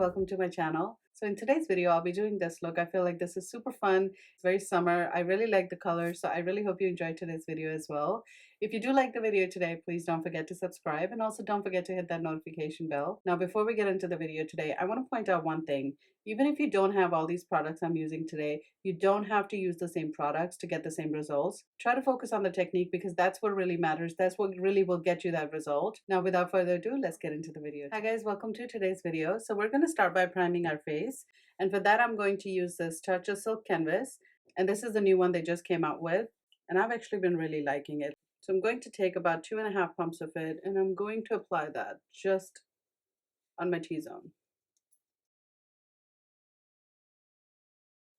welcome to my channel. So in today's video, I'll be doing this look. I feel like this is super fun. It's very summer. I really like the colors, so I really hope you enjoyed today's video as well. If you do like the video today, please don't forget to subscribe and also don't forget to hit that notification bell. Now, before we get into the video today, I want to point out one thing. Even if you don't have all these products I'm using today, you don't have to use the same products to get the same results. Try to focus on the technique because that's what really matters. That's what really will get you that result. Now, without further ado, let's get into the video. Hi guys, welcome to today's video. So we're going to start by priming our face. And for that, I'm going to use this Touch of Silk Canvas. And this is the new one they just came out with. And I've actually been really liking it. So I'm going to take about 2.5 pumps of it and I'm going to apply that just on my T-zone.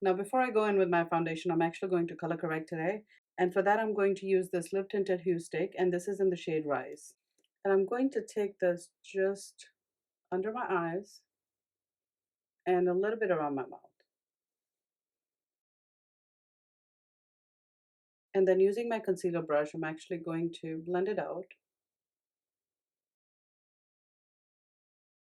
Now, before I go in with my foundation, I'm actually going to color correct today. And for that, I'm going to use this lip tinted hue stick, and this is in the shade Rise. And I'm going to take this just under my eyes and a little bit around my mouth. And then using my concealer brush, I'm actually going to blend it out.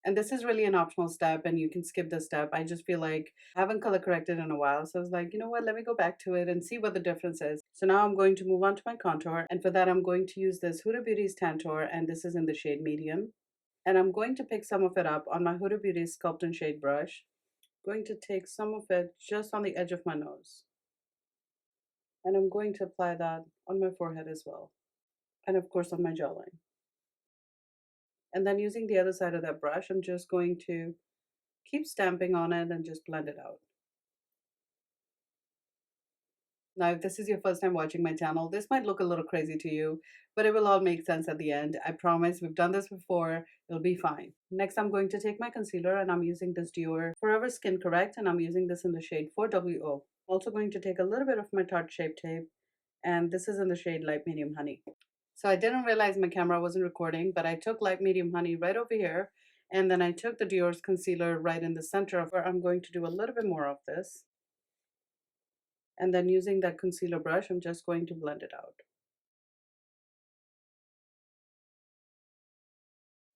And this is really an optional step and you can skip this step. I just feel like I haven't color corrected in a while. So I was like, you know what, let me go back to it and see what the difference is. So now I'm going to move on to my contour. And for that, I'm going to use this Huda Beauty's Tantour, and this is in the shade Medium. And I'm going to pick some of it up on my Huda Beauty's Sculpt and Shade brush. I'm going to take some of it just on the edge of my nose. And I'm going to apply that on my forehead as well. And of course on my jawline. And then using the other side of that brush, I'm just going to keep stamping on it and just blend it out. Now, if this is your first time watching my channel, this might look a little crazy to you, but it will all make sense at the end. I promise, we've done this before, it'll be fine. Next, I'm going to take my concealer and I'm using this Dior Forever Skin Correct, and I'm using this in the shade 4WO. Also going to take a little bit of my Tarte Shape Tape, and this is in the shade Light Medium Honey. So I didn't realize my camera wasn't recording, but I took Light Medium Honey right over here, and then I took the Dior's concealer right in the center of where I'm going to do a little bit more of this. And then using that concealer brush, I'm just going to blend it out.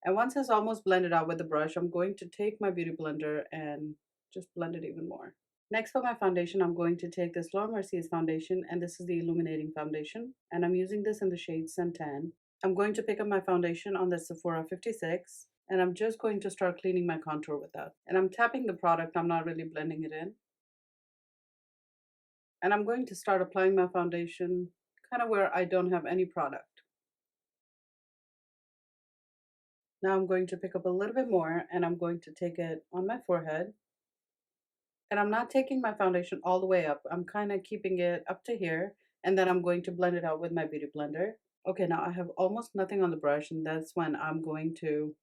And once it's almost blended out with the brush, I'm going to take my Beauty Blender and just blend it even more. Next, for my foundation, I'm going to take this Laura Mercier foundation, and this is the Illuminating Foundation. And I'm using this in the shade Suntan. I'm going to pick up my foundation on the Sephora 56, and I'm just going to start cleaning my contour with that. And I'm tapping the product, I'm not really blending it in. And I'm going to start applying my foundation kind of where I don't have any product. Now I'm going to pick up a little bit more and I'm going to take it on my forehead. And I'm not taking my foundation all the way up. I'm kind of keeping it up to here. And then I'm going to blend it out with my Beauty Blender. Okay, now I have almost nothing on the brush, and that's when I'm going to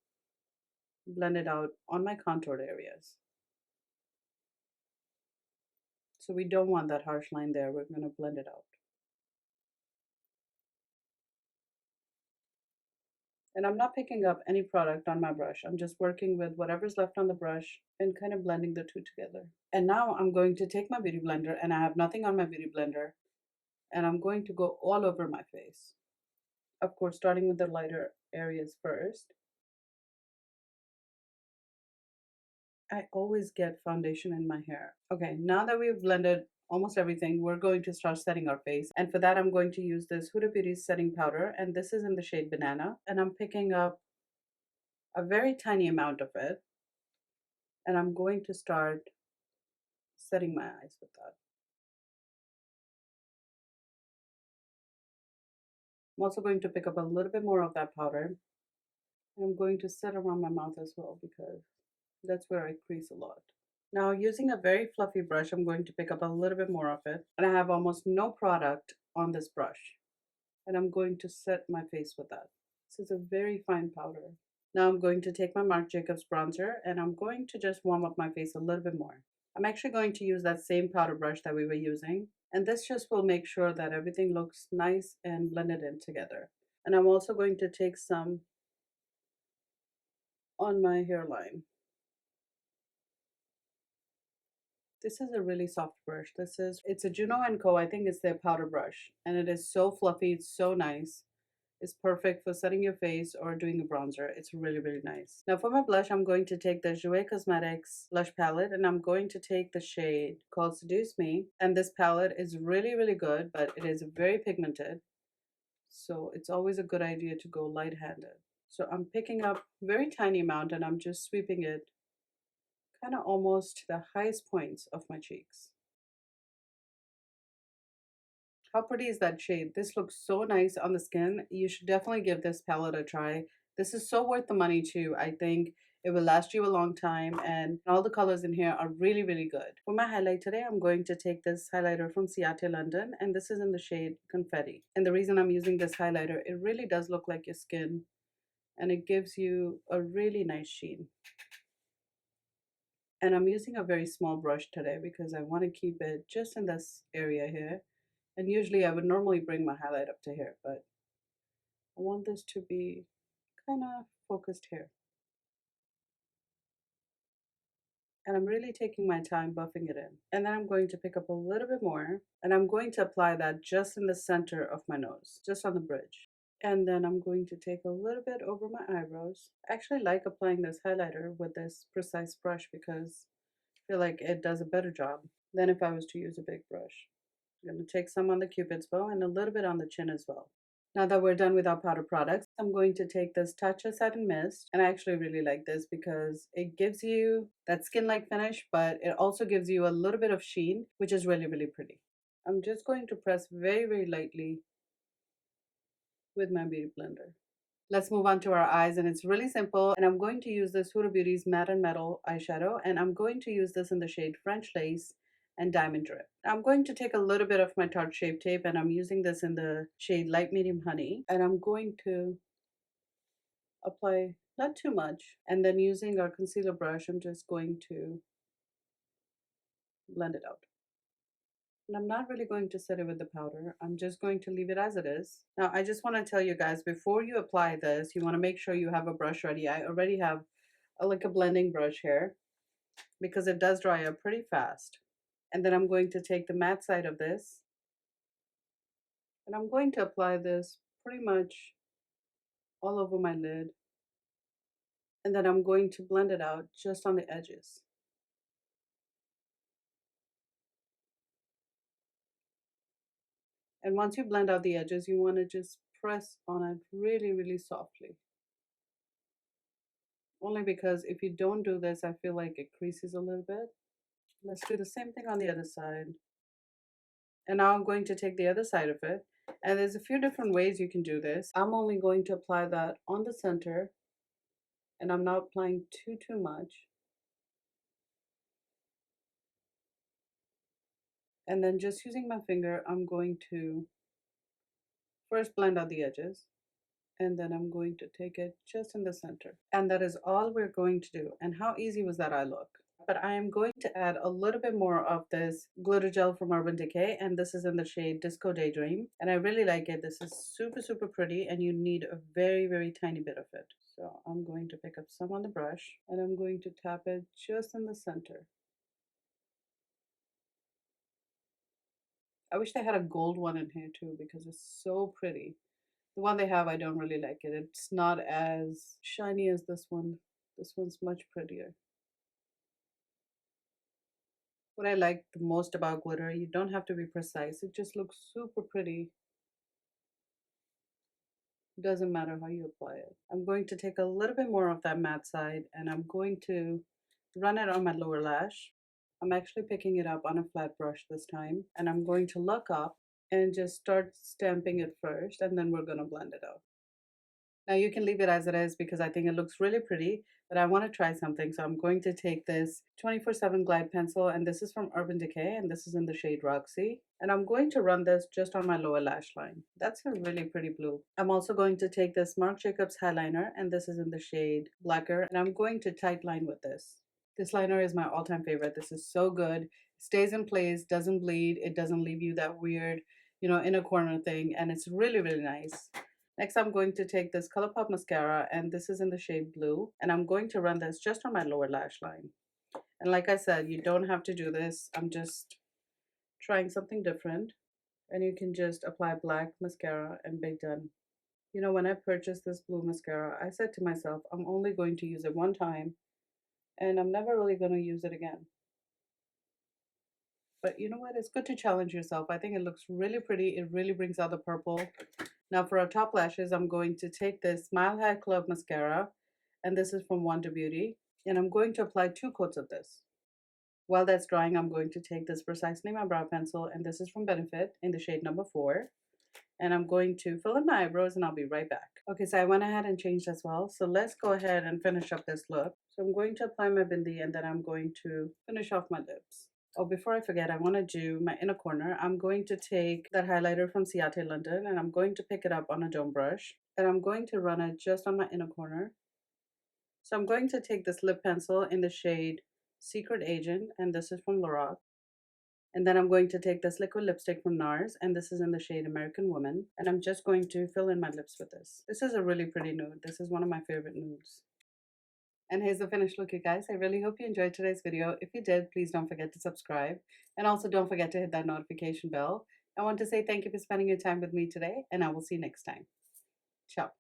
blend it out on my contoured areas. So we don't want that harsh line there. We're going to blend it out. And I'm not picking up any product on my brush. I'm just working with whatever's left on the brush and kind of blending the two together. And now I'm going to take my Beauty Blender, and I have nothing on my Beauty Blender, and I'm going to go all over my face. Of course, starting with the lighter areas first. I always get foundation in my hair. Okay, now that we've blended almost everything, we're going to start setting our face. And for that, I'm going to use this Huda Beauty setting powder, and this is in the shade Banana. And I'm picking up a very tiny amount of it, and I'm going to start setting my eyes with that. I'm also going to pick up a little bit more of that powder, and I'm going to set around my mouth as well because that's where I crease a lot. Now, using a very fluffy brush, I'm going to pick up a little bit more of it, and I have almost no product on this brush, and I'm going to set my face with that. This is a very fine powder. Now I'm going to take my Marc Jacobs bronzer, and I'm going to just warm up my face a little bit more. I'm actually going to use that same powder brush that we were using, and this just will make sure that everything looks nice and blended in together. And I'm also going to take some on my hairline. This is a really soft brush. It's a Juno & Co. I think it's their powder brush, and it is so fluffy, it's so nice. is perfect for setting your face or doing a bronzer. It's really, really nice. Now for my blush, I'm going to take the Jouer Cosmetics blush palette, and I'm going to take the shade called Seduce Me. And this palette is really, really good, but it is very pigmented. So it's always a good idea to go light-handed. So I'm picking up very tiny amount and I'm just sweeping it kind of almost to the highest points of my cheeks. How pretty is that shade? This looks so nice on the skin. You should definitely give this palette a try. This is so worth the money too. I think it will last you a long time, and all the colors in here are really, really good. For my highlight today, I'm going to take this highlighter from Ciate London, and this is in the shade Confetti. And the reason I'm using this highlighter, it really does look like your skin, and it gives you a really nice sheen. And I'm using a very small brush today because I want to keep it just in this area here. And usually I would normally bring my highlight up to here, but I want this to be kind of focused here. And I'm really taking my time buffing it in. And then I'm going to pick up a little bit more, and I'm going to apply that just in the center of my nose, just on the bridge. And then I'm going to take a little bit over my eyebrows. I actually like applying this highlighter with this precise brush because I feel like it does a better job than if I was to use a big brush. I'm going to take some on the cupid's bow and a little bit on the chin as well. Now that we're done with our powder products, I'm going to take this Tatcha Satin Mist. And I actually really like this because it gives you that skin-like finish, but it also gives you a little bit of sheen, which is really, really pretty. I'm just going to press very, very lightly with my beauty blender. Let's move on to our eyes, and it's really simple. And I'm going to use this Huda Beauty's Matte and Metal eyeshadow, and I'm going to use this in the shade French Lace and Diamond Drip. I'm going to take a little bit of my Tarte Shape Tape, and I'm using this in the shade Light Medium Honey, and I'm going to apply not too much, and then using our concealer brush, I'm just going to blend it out. And I'm not really going to set it with the powder. I'm just going to leave it as it is. Now, I just want to tell you guys, before you apply this, you want to make sure you have a brush ready. I already have like a blending brush here because it does dry up pretty fast. And then I'm going to take the matte side of this, and I'm going to apply this pretty much all over my lid. And then I'm going to blend it out just on the edges. And once you blend out the edges, you want to just press on it really, really softly. Only because if you don't do this, I feel like it creases a little bit. Let's do the same thing on the other side. And now I'm going to take the other side of it. And there's a few different ways you can do this. I'm only going to apply that on the center, and I'm not applying too much. And then just using my finger, I'm going to first blend out the edges, and then I'm going to take it just in the center. And that is all we're going to do. And how easy was that eye look? But I am going to add a little bit more of this glitter gel from Urban Decay, and this is in the shade Disco Daydream. And I really like it. This is super, super pretty, and you need a very, very tiny bit of it. So I'm going to pick up some on the brush, and I'm going to tap it just in the center. I wish they had a gold one in here too because it's so pretty. The one they have, I don't really like it. It's not as shiny as this one. This one's much prettier. What I like the most about glitter, you don't have to be precise. It just looks super pretty. It doesn't matter how you apply it. I'm going to take a little bit more of that matte side, and I'm going to run it on my lower lash. I'm actually picking it up on a flat brush this time, and I'm going to look up and just start stamping it first, and then we're going to blend it out. Now you can leave it as it is because I think it looks really pretty, but I want to try something. So I'm going to take this 24/7 Glide pencil, and this is from Urban Decay, and this is in the shade Roxy. And I'm going to run this just on my lower lash line. That's a really pretty blue. I'm also going to take this Marc Jacobs highliner, and this is in the shade Blacker, and I'm going to tight line with this. This liner is my all-time favorite. This is so good. It stays in place, doesn't bleed, it doesn't leave you that weird, inner corner thing, and it's really, really nice. Next, I'm going to take this ColourPop mascara, and this is in the shade Blue, and I'm going to run this just on my lower lash line. And like I said, you don't have to do this. I'm just trying something different, and you can just apply black mascara and be done. You know, when I purchased this blue mascara, I said to myself, I'm only going to use it one time and I'm never really going to use it again. But you know what? It's good to challenge yourself. I think it looks really pretty. It really brings out the purple. Now for our top lashes, I'm going to take this Smile High Club mascara, and this is from Wonder Beauty. And I'm going to apply 2 coats of this. While that's drying, I'm going to take this Precisely My Brow Pencil, and this is from Benefit in the shade number 4. And I'm going to fill in my eyebrows and I'll be right back. Okay, so I went ahead and changed as well. So let's go ahead and finish up this look. So I'm going to apply my bindi and then I'm going to finish off my lips. Oh, before I forget, I want to do my inner corner. I'm going to take that highlighter from Ciate London and I'm going to pick it up on a dome brush. And I'm going to run it just on my inner corner. So I'm going to take this lip pencil in the shade Secret Agent, and this is from Lorac. And then I'm going to take this liquid lipstick from NARS, and this is in the shade American Woman. And I'm just going to fill in my lips with this. This is a really pretty nude. This is one of my favorite nudes. And here's the finished look, you guys. I really hope you enjoyed today's video. If you did, please don't forget to subscribe. And also don't forget to hit that notification bell. I want to say thank you for spending your time with me today, and I will see you next time. Ciao.